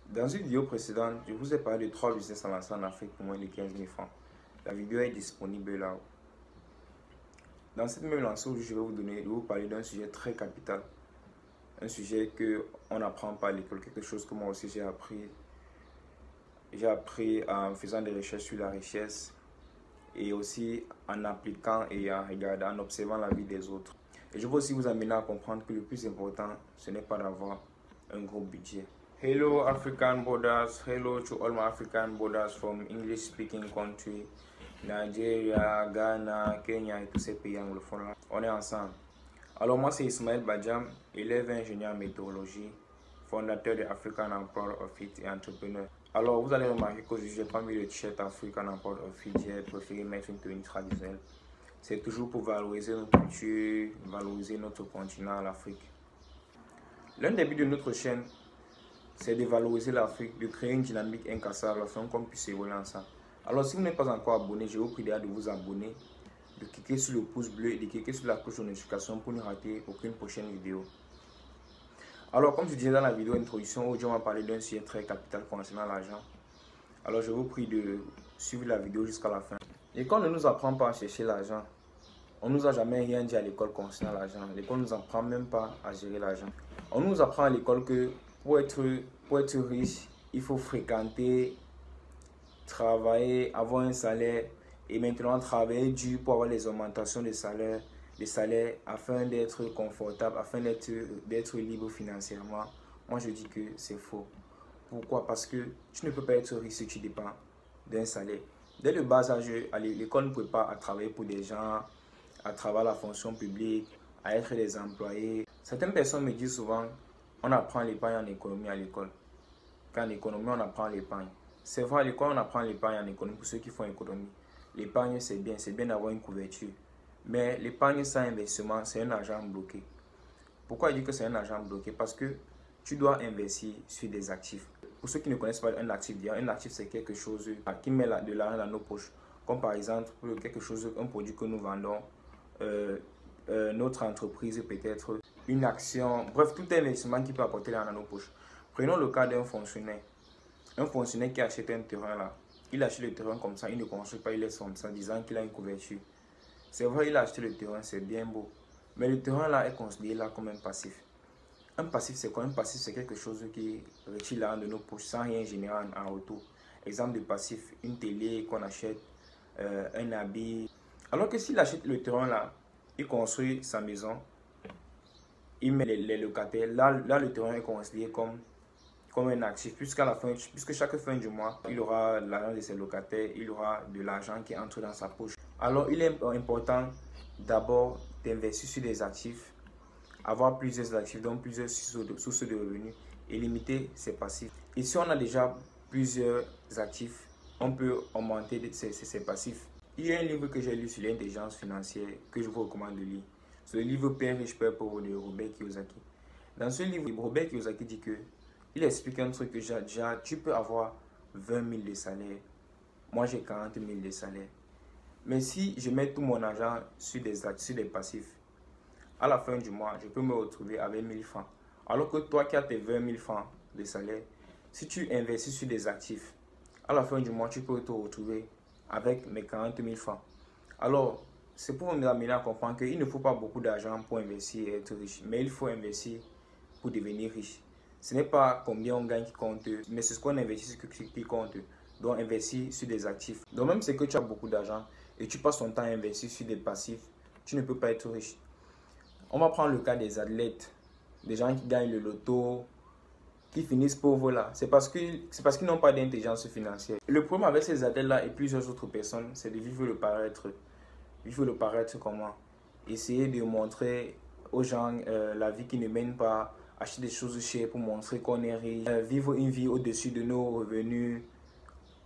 Dans une vidéo précédente, je vous ai parlé de 3 business à lancer en Afrique pour moins de 15 000 francs. La vidéo est disponible là-haut. Dans cette même lancée, je vais vous parler d'un sujet très capital. Un sujet qu'on n'apprend pas à l'école, quelque chose que moi aussi j'ai appris. J'ai appris en faisant des recherches sur la richesse et aussi en appliquant et en regardant, en observant la vie des autres. Et je veux aussi vous amener à comprendre que le plus important, ce n'est pas d'avoir un gros budget. Hello African brothers, hello to all my African brothers from English speaking country, Nigeria, Ghana, Kenya et tous ces pays anglophones là. On est ensemble. Alors moi c'est Ismaël Badjam, élève ingénieur en météorologie, fondateur de African and Proud of It et entrepreneur. Alors vous allez remarquer qu'aujourd'hui j'ai pas mis le t-shirt African and Proud of It, j'ai préféré mettre une tenue traditionnelle. C'est toujours pour valoriser notre culture, valoriser notre continent, l'Afrique. L'un des buts de notre chaîne, c'est de valoriser l'Afrique, de créer une dynamique incassable afin qu'on puisse évoluer ensemble. Alors si vous n'êtes pas encore abonné, je vous prie de vous abonner, de cliquer sur le pouce bleu et de cliquer sur la cloche de notification pour ne rater aucune prochaine vidéo. Alors comme je disais dans la vidéo introduction, aujourd'hui on va parler d'un sujet très capital concernant l'argent. Alors je vous prie de suivre la vidéo jusqu'à la fin. L'école ne nous apprend pas à chercher l'argent. On ne nous a jamais rien dit à l'école concernant l'argent. L'école ne nous apprend même pas à gérer l'argent. On nous apprend à l'école que pour être riche, il faut fréquenter, travailler, avoir un salaire et maintenant travailler dur pour avoir les augmentations de salaire, afin d'être confortable, afin d'être libre financièrement. Moi, je dis que c'est faux. Pourquoi? Parce que tu ne peux pas être riche si tu dépends d'un salaire. Dès le bas âge, l'école ne prépare à travailler pour des gens, à travailler la fonction publique, à être des employés. Certaines personnes me disent souvent, on apprend l'épargne en économie à l'école. Qu'en économie, on apprend l'épargne. C'est vrai, à l'école, on apprend l'épargne en économie pour ceux qui font économie. L'épargne, c'est bien d'avoir une couverture. Mais l'épargne sans investissement, c'est un argent bloqué. Pourquoi je dis que c'est un argent bloqué? Parce que tu dois investir sur des actifs. Pour ceux qui ne connaissent pas un actif, c'est quelque chose qui met de l'argent dans nos poches. Comme par exemple, un produit que nous vendons, notre entreprise peut-être, une action, bref, tout investissement qui peut apporter l'argent dans nos poches. Prenons le cas d'un fonctionnaire. Un fonctionnaire qui achète un terrain là, il achète le terrain comme ça, il ne construit pas, il laisse comme ça, disant qu'il a une couverture. C'est vrai, il a acheté le terrain, c'est bien beau. Mais le terrain là est considéré là comme un passif. Un passif, c'est quoi? Un passif, c'est quelque chose qui retire l'argent de nos poches sans rien générer en retour. Exemple de passif, une télé qu'on achète, un habit. Alors que s'il achète le terrain là, il construit sa maison, il met les locataires, là le terrain est considéré comme un actif, puisque chaque fin du mois, il aura l'argent de ses locataires, il aura de l'argent qui entre dans sa poche. Alors, il est important d'abord d'investir sur des actifs, avoir plusieurs actifs, donc plusieurs sources de revenus et limiter ses passifs. Et si on a déjà plusieurs actifs, on peut augmenter ses passifs. Il y a un livre que j'ai lu sur l'intelligence financière que je vous recommande de lire. C'est le livre Père riche, Père pauvre de Robert Kiyosaki. Dans ce livre, Robert Kiyosaki dit que il explique un truc que déjà, tu peux avoir 20 000 de salaire. Moi, j'ai 40 000 de salaire. Mais si je mets tout mon argent sur des passifs, à la fin du mois, je peux me retrouver avec 1000 francs. Alors que toi qui as tes 20 000 francs de salaire, si tu investis sur des actifs, à la fin du mois, tu peux te retrouver avec mes 40 000 francs. Alors, c'est pour nous amener à comprendre qu'il ne faut pas beaucoup d'argent pour investir et être riche, mais il faut investir pour devenir riche. Ce n'est pas combien on gagne qui compte, mais c'est ce qu'on investit qui compte. Donc, investir sur des actifs. Donc, même si tu as beaucoup d'argent et tu passes ton temps à investir sur des passifs, tu ne peux pas être riche. On va prendre le cas des athlètes, des gens qui gagnent le loto, qui finissent pauvres là. C'est parce qu'ils n'ont pas d'intelligence financière. Le problème avec ces athlètes-là et plusieurs autres personnes, c'est de vivre le paraître. Vivre le paraître comment? Essayer de montrer aux gens la vie qui ne mène pas, acheter des choses chères pour montrer qu'on est riche, vivre une vie au-dessus de nos revenus.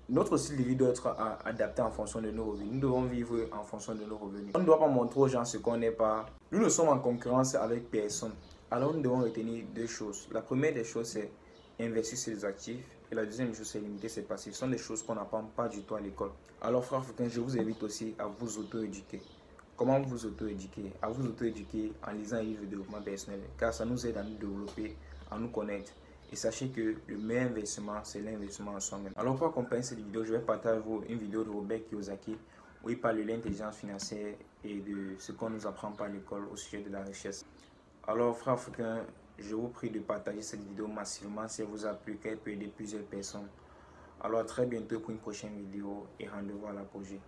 Notre style de vie doit être adapté en fonction de nos revenus. Nous devons vivre en fonction de nos revenus. On ne doit pas montrer aux gens ce qu'on n'est pas. Nous ne sommes en concurrence avec personne. Alors nous devons retenir deux choses. La première des choses, c'est investir sur les actifs. Et la deuxième chose, c'est limiter ses passifs. Ce sont des choses qu'on n'apprend pas du tout à l'école. Alors frères africains, je vous invite aussi à vous auto-éduquer. Comment vous auto-éduquer? À vous auto-éduquer en lisant un livre de développement personnel. Car ça nous aide à nous développer, à nous connaître. Et sachez que le meilleur investissement, c'est l'investissement en soi-même. Alors pour accompagner cette vidéo, je vais partager avec vous une vidéo de Robert Kiyosaki où il parle de l'intelligence financière et de ce qu'on nous apprend par l'école au sujet de la richesse. Alors frères africains, je vous prie de partager cette vidéo massivement si elle vous a plu, qu'elle peut aider plusieurs personnes. Alors à très bientôt pour une prochaine vidéo et rendez-vous à l'apogée.